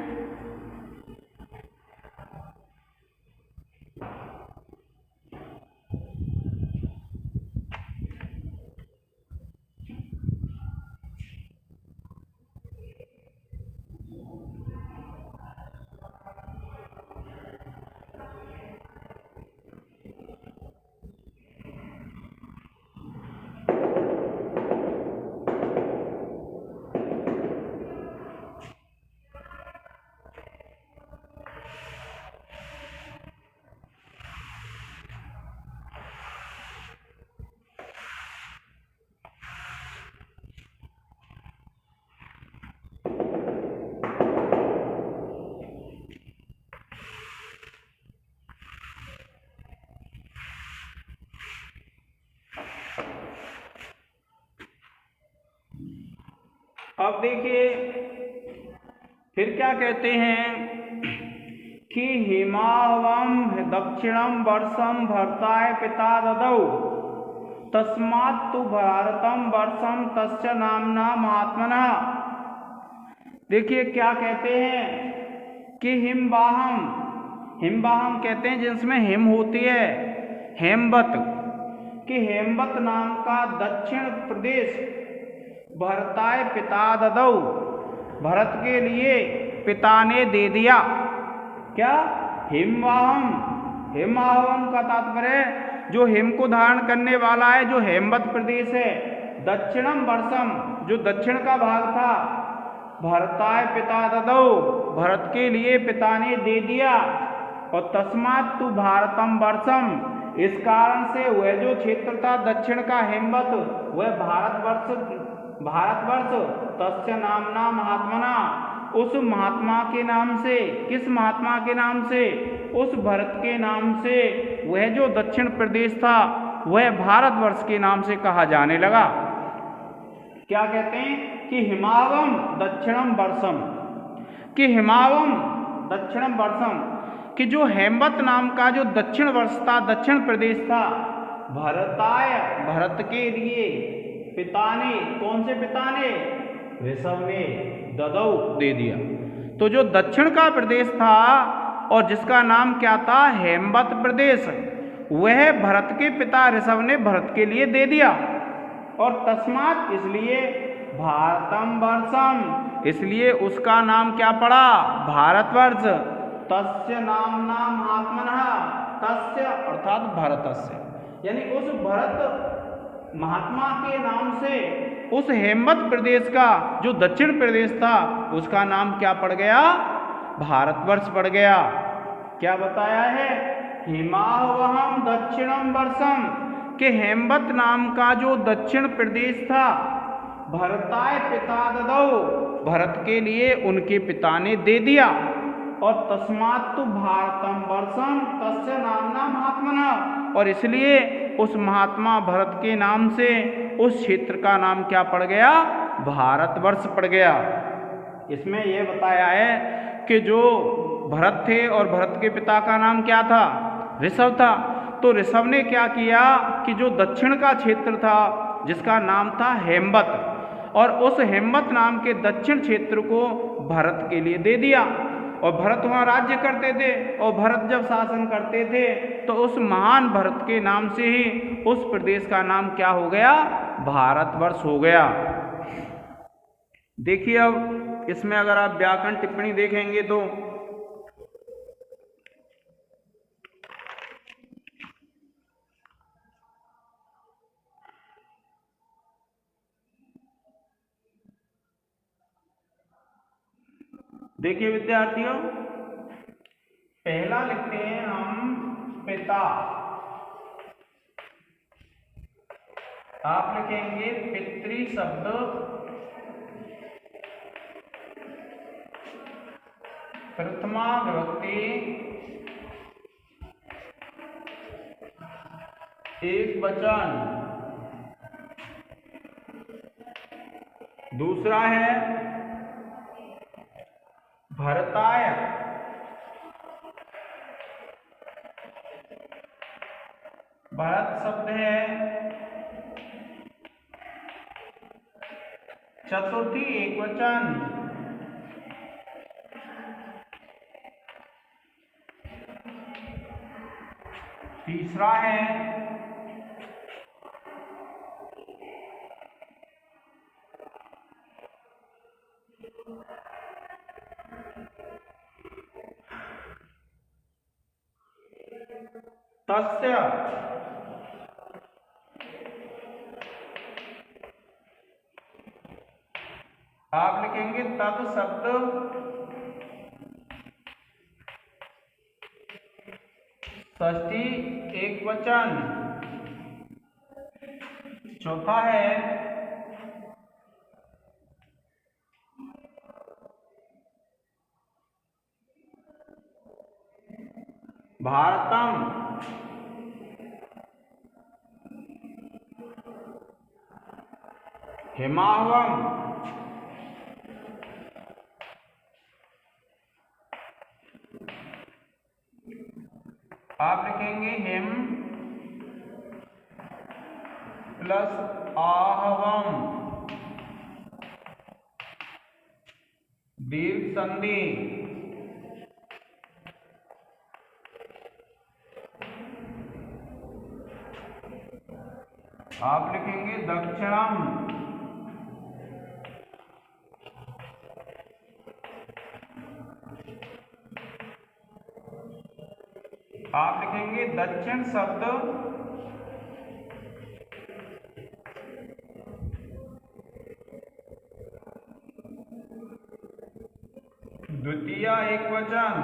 अब देखिए फिर क्या कहते हैं कि हिमावम दक्षिणम वर्षम भरताय पिता ददौ तस्मात् तु भारतम वर्षम तस्य नामना महात्मना। देखिए क्या कहते हैं कि हिमवाहम, हिमवाहम कहते हैं जिसमें हिम होती है, हेमवत, कि हेमवत नाम का दक्षिण प्रदेश भरताय पिता ददौ, भरत के लिए पिता ने दे दिया। क्या? हिमवाहम, हिमवाहम का तात्पर्य जो हिम को धारण करने वाला है, जो हेमवत प्रदेश है। दक्षिणम वर्षम, जो दक्षिण का भाग था, भरताय पिता ददौ, भरत के लिए पिता ने दे दिया। और तस्मात् तु भारतम वर्षम, इस कारण से वह जो क्षेत्र था दक्षिण का हेमवत, वह भारतवर्ष तस्य नामना महात्मना, उस महात्मा के नाम से। किस महात्मा के नाम से? उस भरत के नाम से वह जो दक्षिण प्रदेश था वह भारतवर्ष के नाम से कहा जाने लगा। क्या कहते हैं कि हिमावम दक्षिणम वर्षम, कि हिमावम दक्षिणम वर्षम, कि जो हेमवत नाम का जो दक्षिण वर्ष था, दक्षिण प्रदेश था, भरताय, भरत के लिए पिता ने, कौन से पिता ने? ऋषभ ने, ददौ, दे दिया। तो जो दक्षिण का प्रदेश था और जिसका नाम क्या था? हेमवत प्रदेश, वह भरत के पिता ऋषभ ने भरत के लिए दे दिया। और तस्मात्, इसलिए, भारतम वर्षम, इसलिए उसका नाम क्या पड़ा? भारतवर्ष। तस्य नामना महात्मनः, तस्य अर्थात भरतस्य, यानी उस भरत महात्मा के नाम से उस हेमवत प्रदेश का जो दक्षिण प्रदेश था उसका नाम क्या पड़ गया? भारतवर्ष पड़ गया। क्या बताया है? हिमावहम दक्षिणम वर्षम, के हेमवत नाम का जो दक्षिण प्रदेश था, भरताय पिता ददौ, भरत के लिए उनके पिता ने दे दिया। और तस्मात् तु भारतम वर्षम तस्य नामना महात्मना, और इसलिए उस महात्मा भरत के नाम से उस क्षेत्र का नाम क्या पड़ गया? भारतवर्ष पड़ गया। इसमें यह बताया है कि जो भरत थे और भरत के पिता का नाम क्या था? ऋषभ था। तो ऋषभ ने क्या किया कि जो दक्षिण का क्षेत्र था जिसका नाम था हेमवत, और उस हेमवत नाम के दक्षिण क्षेत्र को भरत के लिए दे दिया। और भरत वहाँ राज्य करते थे, और भरत जब शासन करते थे तो उस महान भरत के नाम से ही उस प्रदेश का नाम क्या हो गया? भारतवर्ष हो गया। देखिए अब इसमें अगर आप व्याकरण टिप्पणी देखेंगे तो देखिए विद्यार्थियों, पहला लिखते हैं हम पिता, आप लिखेंगे पितृ शब्द प्रथमा विभक्ति एक वचन, दूसरा है भरताय, भरत शब्द है चतुर्थी एक वचन, तीसरा है तस्य, आप लिखेंगे तत् शब्द षष्ठी एक वचन, चौथा है भारतम, हिमावम, आप लिखेंगे हिम प्लस आहवम, दीर्घ संधि, आप लिखेंगे दक्षिणम, आप लिखेंगे दक्षिण शब्द द्वितीय एक वचन,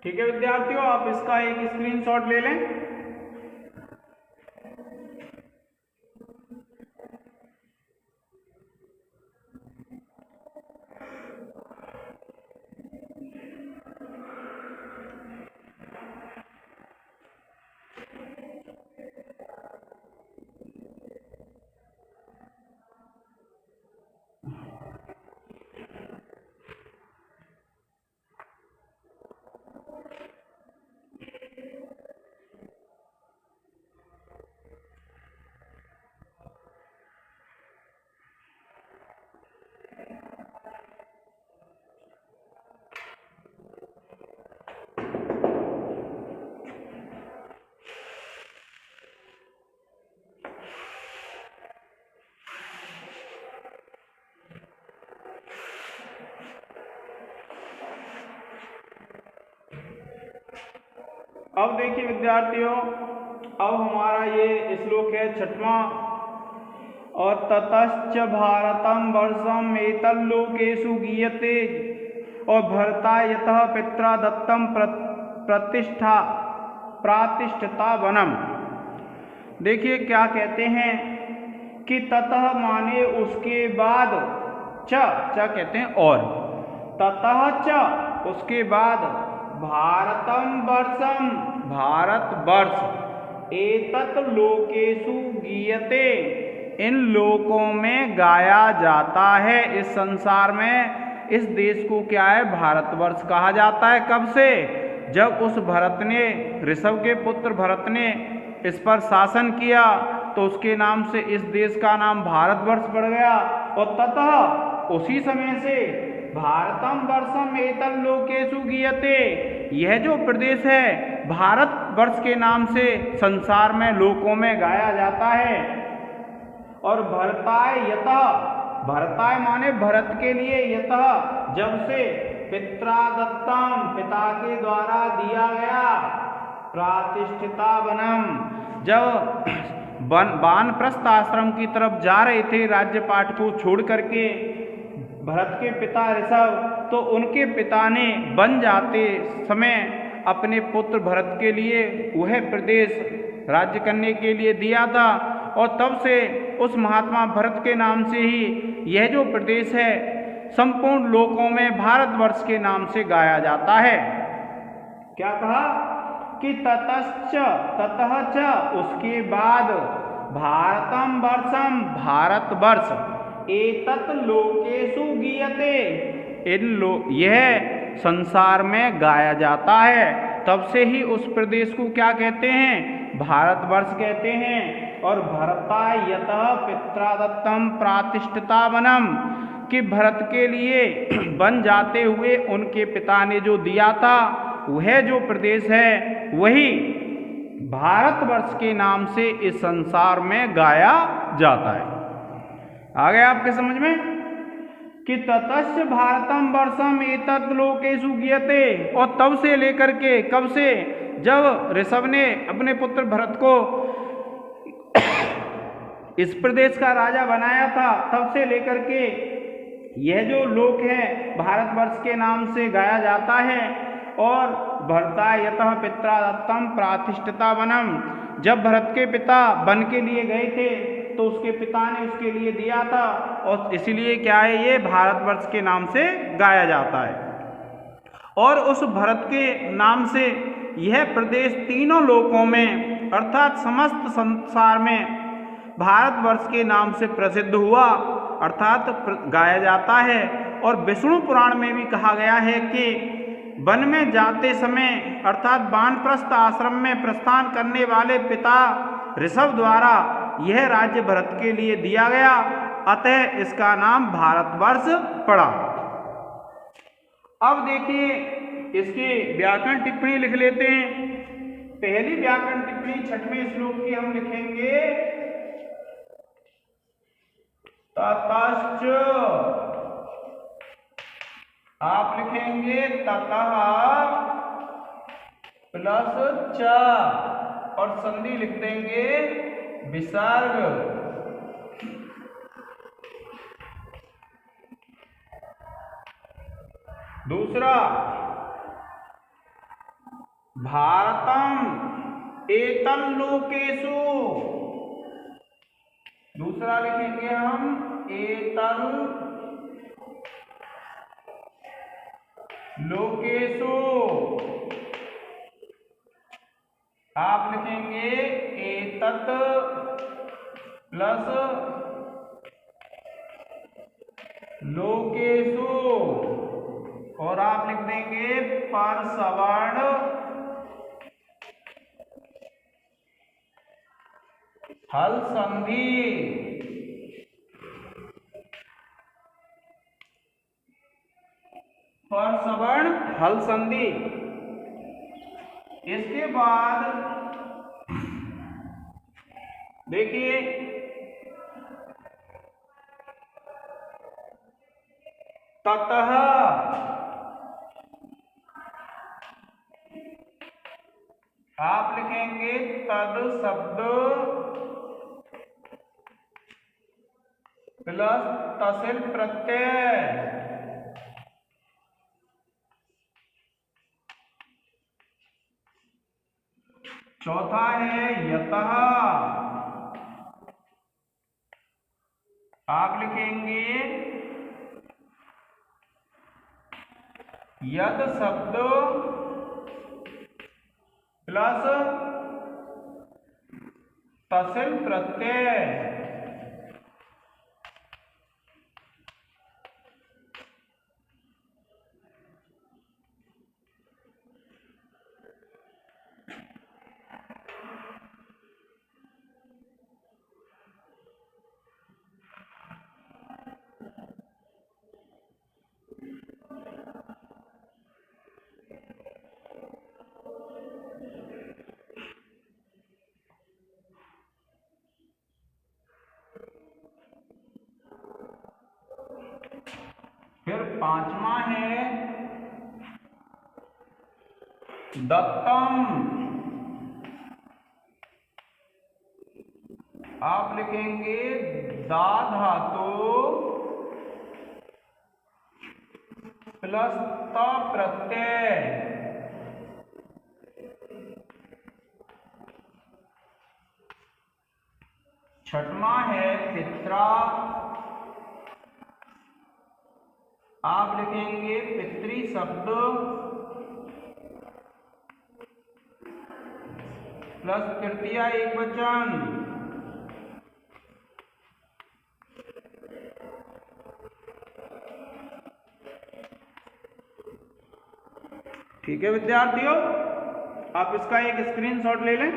ठीक है विद्यार्थियों, आप इसका एक स्क्रीनशॉट ले लें। अब देखिए विद्यार्थियों, अब हमारा ये श्लोक है 6वां। और ततश्च भारतम वर्षम एतल्लोकेषु गीयते और भरता यतः पित्रा दत्तम प्रतिष्ठा प्रातिष्ठता वनम। देखिए क्या कहते हैं कि ततः माने उसके बाद, च कहते हैं और, ततः च उसके बाद, भारतम वर्षम भारत वर्ष, एतत् लोकेषु गीयते इन लोकों में गाया जाता है। इस संसार में इस देश को क्या है, भारतवर्ष कहा जाता है। कब से? जब उस भरत ने, ऋषभ के पुत्र भरत ने इस पर शासन किया तो उसके नाम से इस देश का नाम भारतवर्ष पड़ गया। और ततः उसी समय से भारतम वर्षम एतत् लोकेषु गीयते, यह जो प्रदेश है भारतवर्ष के नाम से संसार में लोकों में गाया जाता है। और भरताय यतः, भरताय माने भरत के लिए, यतः जब से, पित्रा दत्तम पिता के द्वारा दिया गया, प्रातिष्ठिता वनम जब वानप्रस्थ आश्रम की तरफ जा रहे थे राज्य पाठ को छोड़ करके भरत के पिता ऋषभ, तो उनके पिता ने वन जाते समय अपने पुत्र भरत के लिए वह प्रदेश राज्य करने के लिए दिया था। और तब से उस महात्मा भरत के नाम से ही यह जो प्रदेश है संपूर्ण लोकों में भारतवर्ष के नाम से गाया जाता है। क्या कहा कि ततश्च, ततः च उसके बाद, भारतम वर्षम भारतवर्ष, एतत् लोकेषु गीयते यह संसार में गाया जाता है। तब से ही उस प्रदेश को क्या कहते हैं, भारतवर्ष कहते हैं। और भरता यतः पित्रा दत्तम प्रातिष्ठिता वनम, कि भरत के लिए वन जाते हुए उनके पिता ने जो दिया था वह जो प्रदेश है वही भारतवर्ष के नाम से इस संसार में गाया जाता है। आ गया आपके समझ में कि ततश्च भारतम वर्षम एतत् लोकेषु गीयते। और तब से लेकर के, कब से, जब ऋषभ ने अपने पुत्र भरत को इस प्रदेश का राजा बनाया था, तब से लेकर के यह जो लोक है भारतवर्ष के नाम से गाया जाता है। और भरता यतः पित्रा दत्तम प्रातिष्ठिता वनम, जब भरत के पिता वन के लिए गए थे तो उसके पिता ने उसके लिए दिया था, और इसीलिए क्या है, ये भारतवर्ष के नाम से गाया जाता है। और उस भरत के नाम से यह प्रदेश तीनों लोकों में अर्थात समस्त संसार में भारतवर्ष के नाम से प्रसिद्ध हुआ, अर्थात गाया जाता है। और विष्णु पुराण में भी कहा गया है कि वन में जाते समय अर्थात वानप्रस्थ आश्रम में प्रस्थान करने वाले पिता ऋषभ द्वारा यह राज्य भरत के लिए दिया गया, अतः इसका नाम भारतवर्ष पड़ा। अब देखिए इसकी व्याकरण टिप्पणी लिख लेते हैं। पहली व्याकरण टिप्पणी 6वें श्लोक की हम लिखेंगे, ततश्च, आप लिखेंगे ततः प्लस च और संधि लिख देंगे विसर्ग। दूसरा, भारतम एतल्लोकेषु, दूसरा लिखेंगे हम एतल्लोकेषु, आप लिखेंगे एतत् प्लस लोकेषु, और आप लिख देंगे पर सवर्ण हल संधि। पर सवर्ण हल संधि। इसके बाद देखिए ततः, लिखेंगे तद शब्द प्लस तसिल प्रत्यय। चौथा है यतः, आप लिखेंगे यद शब्द प्लस तसिल प्रत्यय। फिर पांचवा है दत्तम, आप लिखेंगे दा धातु प्लस त प्रत्यय। छठवां है पित्रा, आप लिखेंगे पितृ शब्द प्लस तृतीया एक वचन। ठीक है विद्यार्थियों, आप इसका एक स्क्रीनशॉट ले लें।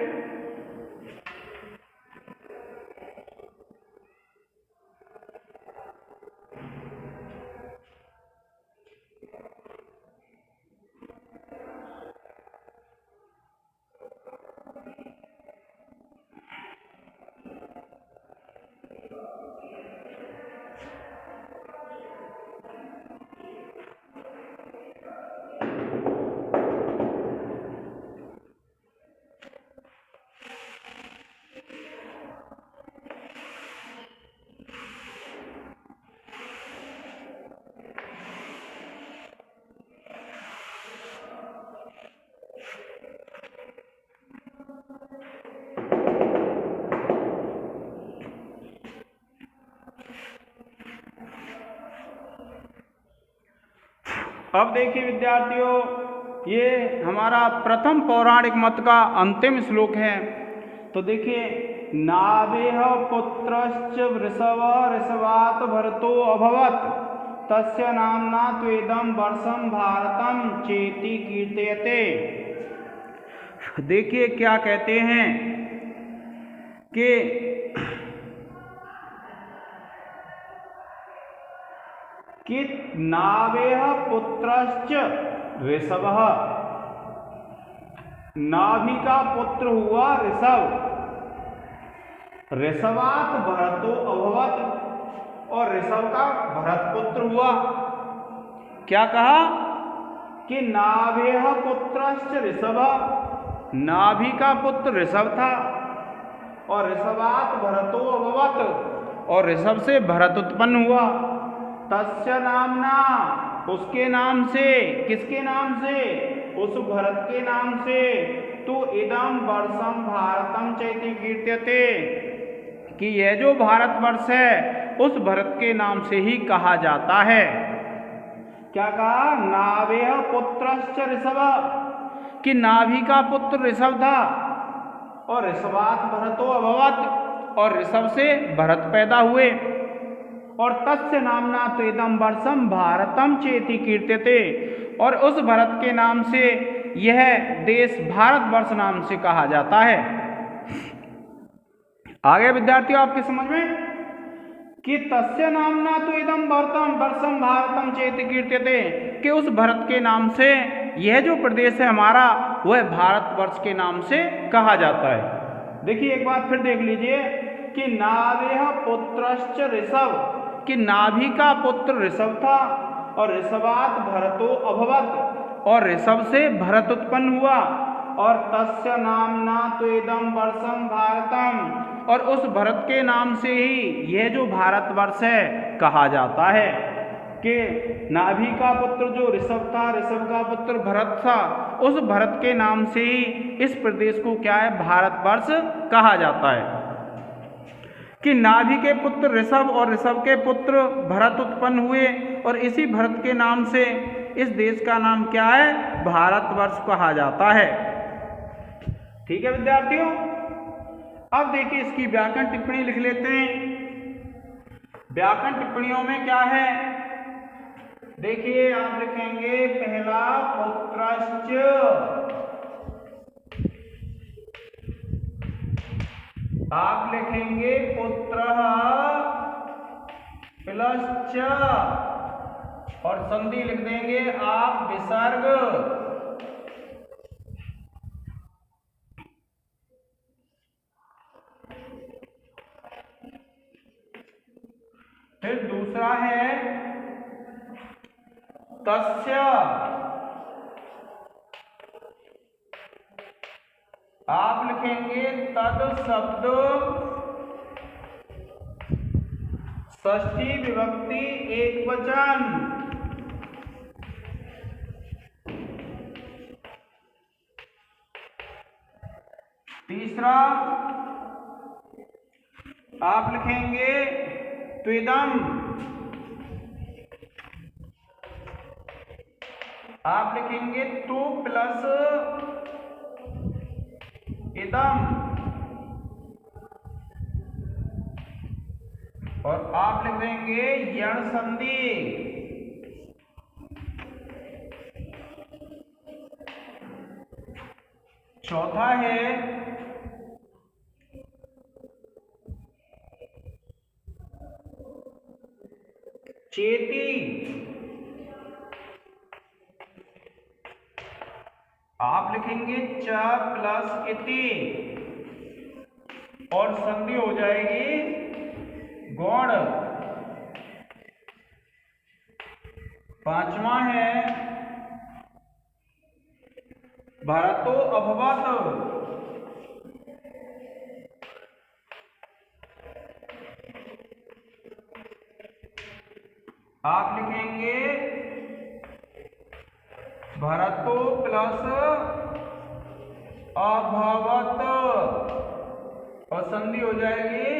अब देखिए विद्यार्थियों, ये हमारा प्रथम पौराणिक मत का अंतिम श्लोक है। तो देखिए, नाभेह पुत्रश्च वृषभ ऋषवात भरतो अभवत तस्य नाम्ना त्वेदं वर्षं भारतम चेति कीर्तयते। देखिए क्या कहते हैं कि नाभेह पुत्रश्च ऋषभः, नाभि का पुत्र हुआ ऋषभ, ऋषवात भरतो अभवत, और ऋषभ का भरत पुत्र हुआ। क्या कहा कि नाभेह पुत्रश्च ऋषभ, नाभि का पुत्र ऋषभ था, और ऋषवात भरतो अभवत, और ऋषभ से भरत उत्पन्न हुआ। तस्य नामना, उसके नाम से, किसके नाम से? उस भरत के नाम से। तो इदम वर्षम भारतम चैति कीर्त्यते, कि यह जो भारतवर्ष है उस भरत के नाम से ही कहा जाता है। क्या कहा? नाभेह पुत्रश्च ऋषभ, कि नाभि का पुत्र ऋषभ था, और ऋषवात भरतो अभवत, और ऋषभ से भरत पैदा हुए। और तस्य नामना तो इदम वर्षम भारतम चेति कीर्त्यते, और उस भरत के नाम से यह देश भारतवर्ष नाम से कहा जाता है। आगे विद्यार्थियों आपके समझ में कि तस्य नामना तो इदम वर्षम भारतम चेति कीर्त्यते, कि उस भरत के नाम से यह जो प्रदेश है हमारा वह भारतवर्ष के नाम से कहा जाता है। देखिए एक बात फिर देख लीजिए कि नाभेह पुत्रश्च ऋषभ, कि नाभि का पुत्र ऋषभ था, और ऋषवात भरतो अभवत, और ऋषभ से भरत उत्पन्न हुआ। और तस्य नामना तो इदम वर्षम भारतम, और उस भरत के नाम से ही यह जो भारतवर्ष है कहा जाता है कि नाभि का पुत्र जो ऋषभ था, ऋषभ का पुत्र भरत था, उस भरत के नाम से ही इस प्रदेश को क्या है, भारतवर्ष कहा जाता है। कि नाभि के पुत्र ऋषभ और ऋषभ के पुत्र भरत उत्पन्न हुए और इसी भरत के नाम से इस देश का नाम क्या है, भारतवर्ष कहा जाता है। ठीक है विद्यार्थियों, अब देखिए इसकी व्याकरण टिप्पणी लिख लेते हैं। व्याकरण टिप्पणियों में क्या है, देखिए आप लिखेंगे पहला पुत्रश्च, आप लिखेंगे पुत्रः प्लस च, और संधि लिख देंगे आप विसर्ग। फिर दूसरा है तस्य, आप लिखेंगे तद शब्द षष्ठी विभक्ति एक वचन। तीसरा आप लिखेंगे त्विदम, आप लिखेंगे तु प्लस इदम, और आप लिख देंगे यण संधि। चौथा है चेती, आप लिखेंगे च प्लस इति, और संधि हो जाएगी गौड़। पांचवा है भरतो अभवत, आप लिखेंगे भरतो प्लस अभवत, और संधि हो जाएगी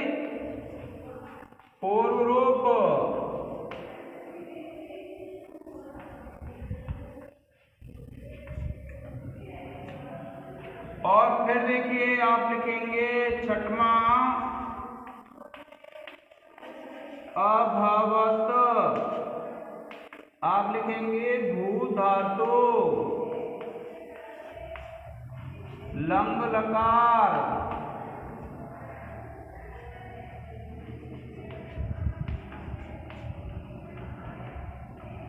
पूर्व रूप। और फिर देखिए आप लिखेंगे छठवां अभवत, आप लिखेंगे भू धातु लंग लकार,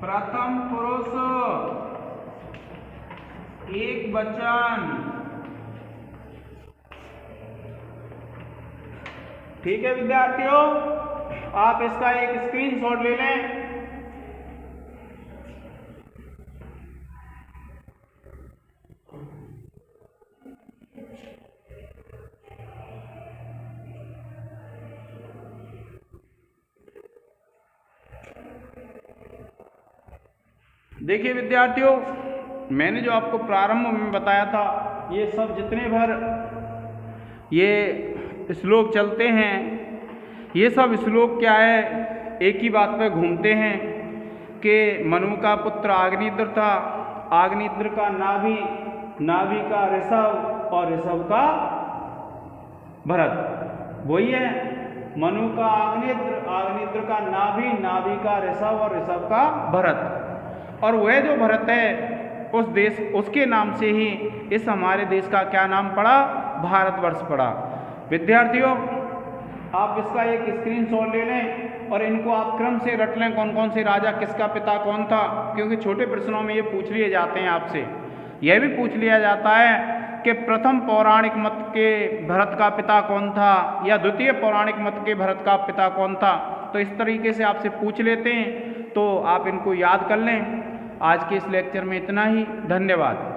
प्रथम पुरुष एक वचन। ठीक है विद्यार्थियों, आप इसका एक स्क्रीनशॉट ले लें। देखिए विद्यार्थियों, मैंने जो आपको प्रारंभ में बताया था, ये सब जितने भर ये श्लोक चलते हैं, ये सब श्लोक क्या है, एक ही बात पे घूमते हैं कि मनु का पुत्र आग्निद्र था, आग्निद्र का नाभि, नाभि का ऋषभ और ऋषभ का भरत। वही है मनु का आग्निद्र, आग्निद्र का नाभि, नाभि का ऋषभ और ऋषभ का भरत। और वह जो भरत है उस देश, उसके नाम से ही इस हमारे देश का क्या नाम पड़ा, भारतवर्ष पड़ा। विद्यार्थियों, आप इसका एक स्क्रीनशॉट ले लें और इनको आप क्रम से रट लें, कौन कौन से राजा, किसका पिता कौन था, क्योंकि छोटे प्रश्नों में ये पूछ लिए जाते हैं आपसे। यह भी पूछ लिया जाता है कि प्रथम पौराणिक मत के भरत का पिता कौन था, या द्वितीय पौराणिक मत के भरत का पिता कौन था। तो इस तरीके से आपसे पूछ लेते हैं, तो आप इनको याद कर लें। आज के इस लेक्चर में इतना ही। धन्यवाद।